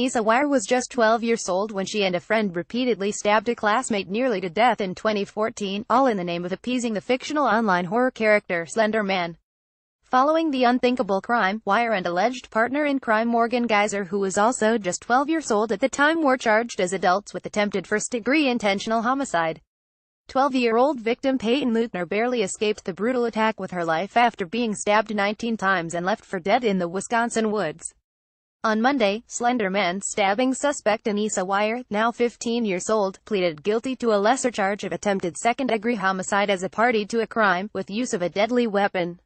Anissa Weier was just 12 years old when she and a friend repeatedly stabbed a classmate nearly to death in 2014, all in the name of appeasing the fictional online horror character Slender Man. Following the unthinkable crime, Weier and alleged partner in crime Morgan Geyser, who was also just 12 years old at the time, were charged as adults with attempted first-degree intentional homicide. 12-year-old victim Peyton Leutner barely escaped the brutal attack with her life after being stabbed 19 times and left for dead in the Wisconsin woods. On Monday, Slender Man stabbing suspect Anissa Weier, now 15 years old, pleaded guilty to a lesser charge of attempted second-degree homicide as a party to a crime with use of a deadly weapon.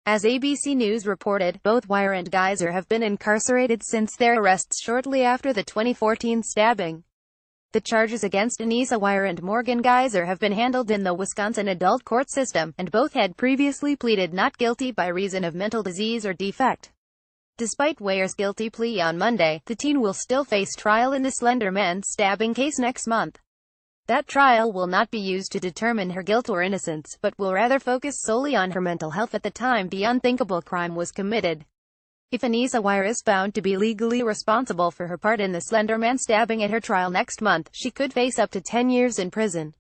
As ABC News reported, both Weier and Geyser have been incarcerated since their arrests shortly after the 2014 stabbing. The charges against Anissa Weier and Morgan Geyser have been handled in the Wisconsin adult court system, and both had previously pleaded not guilty by reason of mental disease or defect. Despite Weier's guilty plea on Monday, the teen will still face trial in the Slender Man stabbing case next month. That trial will not be used to determine her guilt or innocence, but will rather focus solely on her mental health at the time the unthinkable crime was committed. If Anissa Weier is found to be legally responsible for her part in the Slender Man stabbing at her trial next month, she could face up to 10 years in prison.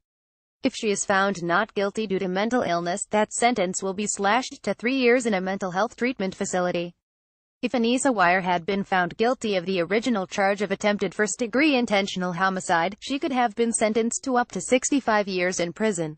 If she is found not guilty due to mental illness, that sentence will be slashed to 3 years in a mental health treatment facility. If Anissa Weier had been found guilty of the original charge of attempted first-degree intentional homicide, she could have been sentenced to up to 65 years in prison.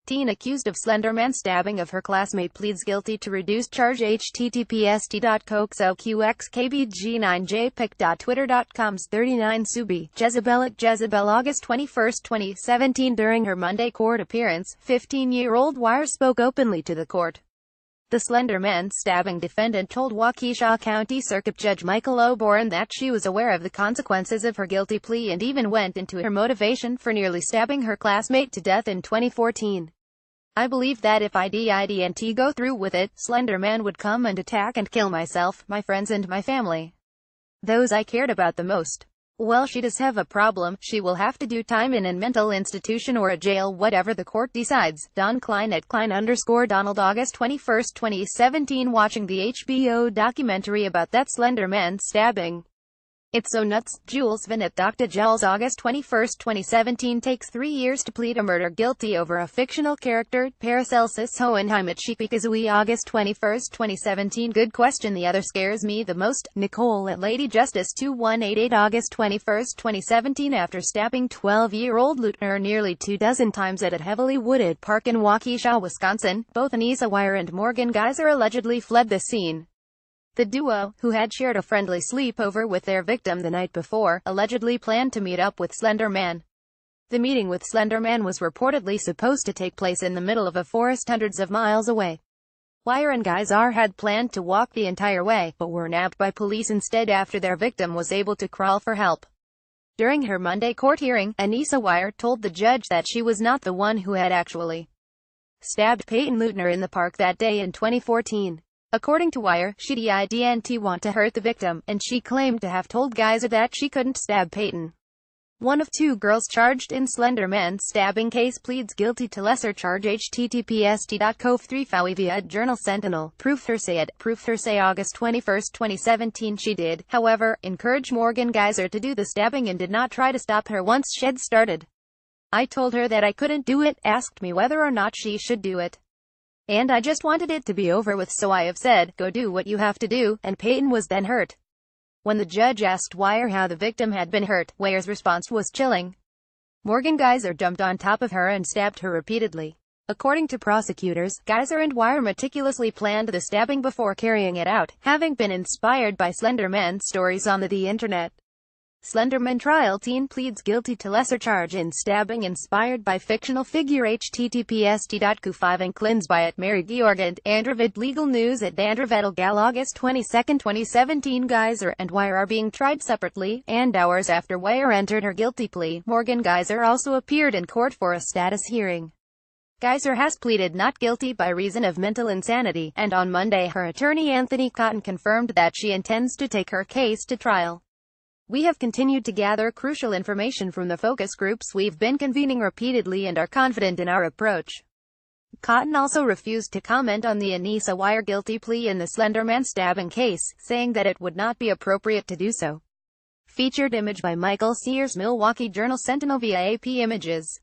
Teen accused of Slender Man stabbing of her classmate pleads guilty to reduced charge. https://coxoqxkbg9jpic.twitter.com's 39 Subi, Jezebel at Jezebel. August 21, 2017. During her Monday court appearance, 15-year-old Weier spoke openly to the court. The Slender Man stabbing defendant told Waukesha County Circuit Judge Michael O'Boren that she was aware of the consequences of her guilty plea and even went into her motivation for nearly stabbing her classmate to death in 2014. I believe that if I didn't go through with it, Slender Man would come and attack and kill myself, my friends and my family. Those I cared about the most. Well, she does have a problem. She will have to do time in a mental institution or a jail, whatever the court decides. Don Klein at Klein_Donald. August 21, 2017. Watching the HBO documentary about that Slender Man stabbing. It's so nuts. Jules Van at Dr. Jules. August 21, 2017. Takes 3 years to plead a murder guilty over a fictional character. Paracelsus Hohenheim at Shikikazui. August 21, 2017. Good question. The other scares me the most. Nicole at Lady Justice 2188. August 21, 2017. After stabbing 12-year-old Leutner nearly 24 times at a heavily wooded park in Waukesha, Wisconsin, both Anissa Weier and Morgan Geyser allegedly fled the scene. The duo, who had shared a friendly sleepover with their victim the night before, allegedly planned to meet up with Slender Man. The meeting with Slender Man was reportedly supposed to take place in the middle of a forest hundreds of miles away. Weier and Geyser had planned to walk the entire way, but were nabbed by police instead after their victim was able to crawl for help. During her Monday court hearing, Anissa Weier told the judge that she was not the one who had actually stabbed Peyton Leutner in the park that day in 2014. According to Weier, she didn't want to hurt the victim, and she claimed to have told Geyser that she couldn't stab Peyton. One of 2 girls charged in Slender Man stabbing case pleads guilty to lesser charge. https://cove3fawi via Journal Sentinel. Proof Thursday. August 21, 2017. She did, however, encourage Morgan Geyser to do the stabbing and did not try to stop her once she'd started. I told her that I couldn't do it, asked me whether or not she should do it. And I just wanted it to be over with, so I have said, go do what you have to do, and Peyton was then hurt. When the judge asked Weier how the victim had been hurt, Weier's response was chilling. Morgan Geyser jumped on top of her and stabbed her repeatedly. According to prosecutors, Geyser and Weier meticulously planned the stabbing before carrying it out, having been inspired by Slender Man stories on the internet. Slender Man trial. Teen pleads guilty to lesser charge in stabbing inspired by fictional figure. https://q5 and cleanse by at Mary Georg and Andrevid. Legal news at Andrevid. Gal. August 22, 2017. Geyser and Weier are being tried separately, and hours after Weier entered her guilty plea, Morgan Geyser also appeared in court for a status hearing. Geyser has pleaded not guilty by reason of mental insanity, and on Monday her attorney Anthony Cotton confirmed that she intends to take her case to trial. We have continued to gather crucial information from the focus groups we've been convening repeatedly and are confident in our approach. Cotton also refused to comment on the Anissa Weier guilty plea in the Slender Man stabbing case, saying that it would not be appropriate to do so. Featured image by Michael Sears, Milwaukee Journal Sentinel via AP Images.